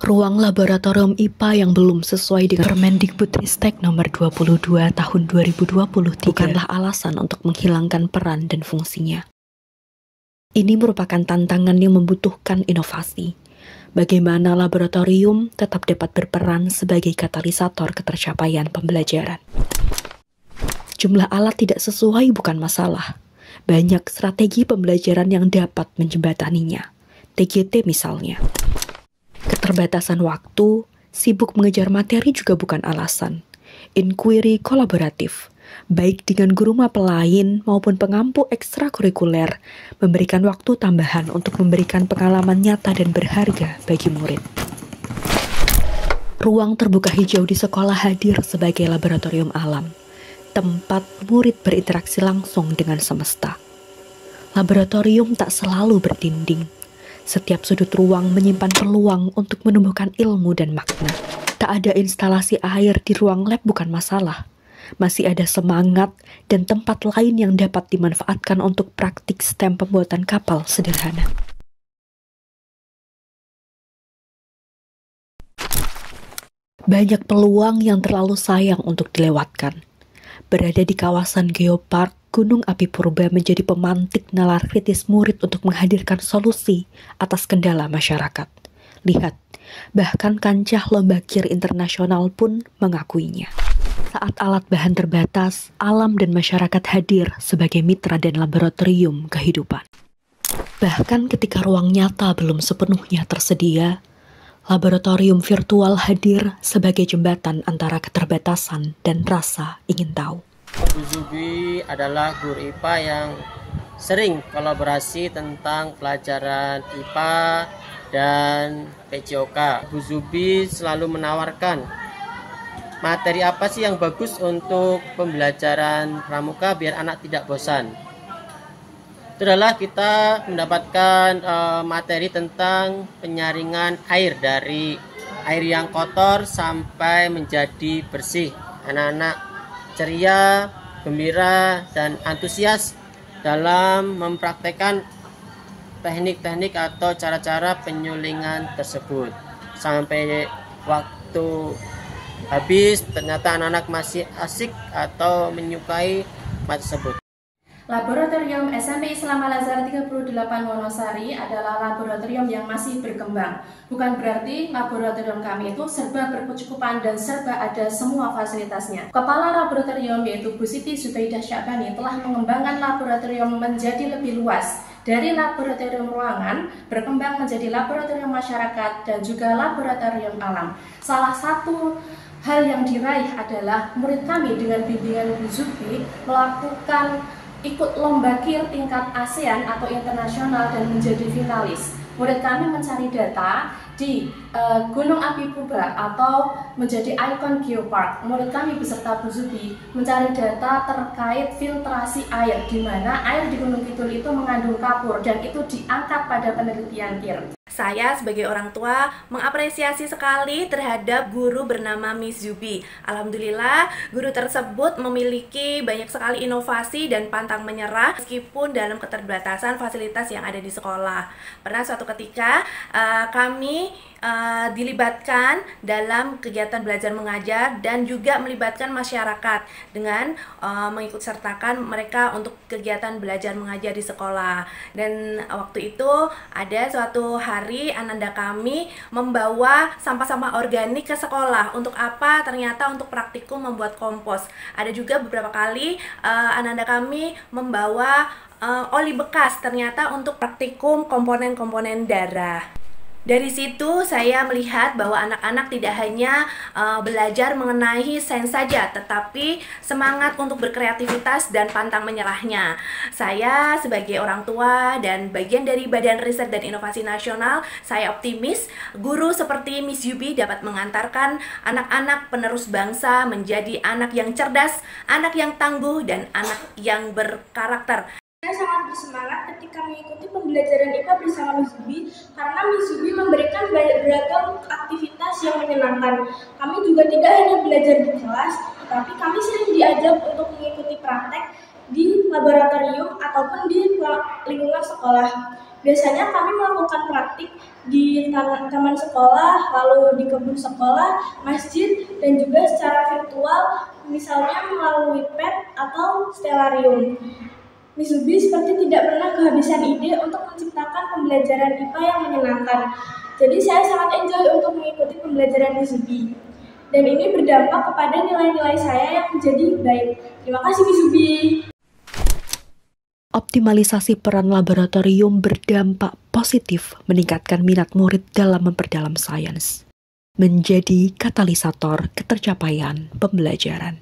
Ruang laboratorium IPA yang belum sesuai dengan Permendikbudristek nomor 22 tahun 2023 bukanlah alasan untuk menghilangkan peran dan fungsinya. Ini merupakan tantangan yang membutuhkan inovasi. Bagaimana laboratorium tetap dapat berperan sebagai katalisator ketercapaian pembelajaran. Jumlah alat tidak sesuai bukan masalah. Banyak strategi pembelajaran yang dapat menjembataninya. TGT misalnya. Keterbatasan waktu, sibuk mengejar materi juga bukan alasan. Inquiry kolaboratif, baik dengan guru mapel lain maupun pengampu ekstrakurikuler, memberikan waktu tambahan untuk memberikan pengalaman nyata dan berharga bagi murid. Ruang terbuka hijau di sekolah hadir sebagai laboratorium alam, tempat murid berinteraksi langsung dengan semesta. Laboratorium tak selalu berdinding. Setiap sudut ruang menyimpan peluang untuk menumbuhkan ilmu dan makna. Tak ada instalasi air di ruang lab bukan masalah. Masih ada semangat dan tempat lain yang dapat dimanfaatkan untuk praktik STEM pembuatan kapal sederhana. Banyak peluang yang terlalu sayang untuk dilewatkan. Berada di kawasan Geopark, Gunung Api Purba menjadi pemantik nalar kritis murid untuk menghadirkan solusi atas kendala masyarakat. Lihat, bahkan kancah lomba kir internasional pun mengakuinya. Saat alat bahan terbatas, alam dan masyarakat hadir sebagai mitra dan laboratorium kehidupan. Bahkan ketika ruang nyata belum sepenuhnya tersedia, laboratorium virtual hadir sebagai jembatan antara keterbatasan dan rasa ingin tahu. Bu Zubi adalah guru IPA yang sering kolaborasi tentang pelajaran IPA dan PJOK. Bu Zubi selalu menawarkan materi apa sih yang bagus untuk pembelajaran pramuka biar anak tidak bosan. Itu adalah kita mendapatkan materi tentang penyaringan air dari air yang kotor sampai menjadi bersih. Anak-anak ceria, gembira, dan antusias dalam mempraktekkan teknik-teknik atau cara-cara penyulingan tersebut. Sampai waktu habis, ternyata anak-anak masih asik atau menyukai materi tersebut. Laboratorium SMP Islam Al-Azhar 38 Wonosari adalah laboratorium yang masih berkembang. Bukan berarti laboratorium kami itu serba berkecukupan dan serba ada semua fasilitasnya. Kepala laboratorium yaitu Bu Siti Zubaidah Syabani telah mengembangkan laboratorium menjadi lebih luas. Dari laboratorium ruangan berkembang menjadi laboratorium masyarakat dan juga laboratorium alam. Salah satu hal yang diraih adalah murid kami dengan bimbingan Bu Zubi melakukan ikut lomba kir tingkat ASEAN atau internasional dan menjadi finalis. Murid kami mencari data di Gunung Api Purba atau menjadi ikon Geopark. Murid kami beserta Bu Zubi mencari data terkait filtrasi air, di mana air di Gunung Kidul itu mengandung kapur dan itu diangkat pada penelitian kir. Saya sebagai orang tua mengapresiasi sekali terhadap guru bernama Miss Zubi. Alhamdulillah, guru tersebut memiliki banyak sekali inovasi dan pantang menyerah meskipun dalam keterbatasan fasilitas yang ada di sekolah. Pernah suatu ketika kami dilibatkan dalam kegiatan belajar mengajar dan juga melibatkan masyarakat dengan mengikut sertakan mereka untuk kegiatan belajar mengajar di sekolah. Dan waktu itu ada suatu hari ananda kami membawa sampah-sampah organik ke sekolah. Untuk apa? Ternyata untuk praktikum membuat kompos. Ada juga beberapa kali ananda kami membawa oli bekas, ternyata untuk praktikum komponen-komponen darah. Dari situ saya melihat bahwa anak-anak tidak hanya belajar mengenai sains saja, tetapi semangat untuk berkreativitas dan pantang menyerahnya. Saya sebagai orang tua dan bagian dari Badan Riset dan Inovasi Nasional, saya optimis guru seperti Miss Yubi dapat mengantarkan anak-anak penerus bangsa menjadi anak yang cerdas, anak yang tangguh, dan anak yang berkarakter. Saya sangat bersemangat ketika mengikuti pembelajaran IPA bersama Miss Zubi karena Miss Zubi memberikan beragam aktivitas yang menyenangkan. Kami juga tidak hanya belajar di kelas, tapi kami sering diajak untuk mengikuti praktek di laboratorium ataupun di lingkungan sekolah. Biasanya kami melakukan praktik di taman sekolah, lalu di kebun sekolah, masjid, dan juga secara virtual, misalnya melalui pet atau stellarium. Miss Zubi seperti tidak pernah kehabisan ide untuk menciptakan pembelajaran IPA yang menyenangkan. Jadi saya sangat enjoy untuk mengikuti pembelajaran Miss Zubi. Dan ini berdampak kepada nilai-nilai saya yang menjadi baik. Terima kasih Miss Zubi. Optimalisasi peran laboratorium berdampak positif meningkatkan minat murid dalam memperdalam sains, menjadi katalisator ketercapaian pembelajaran.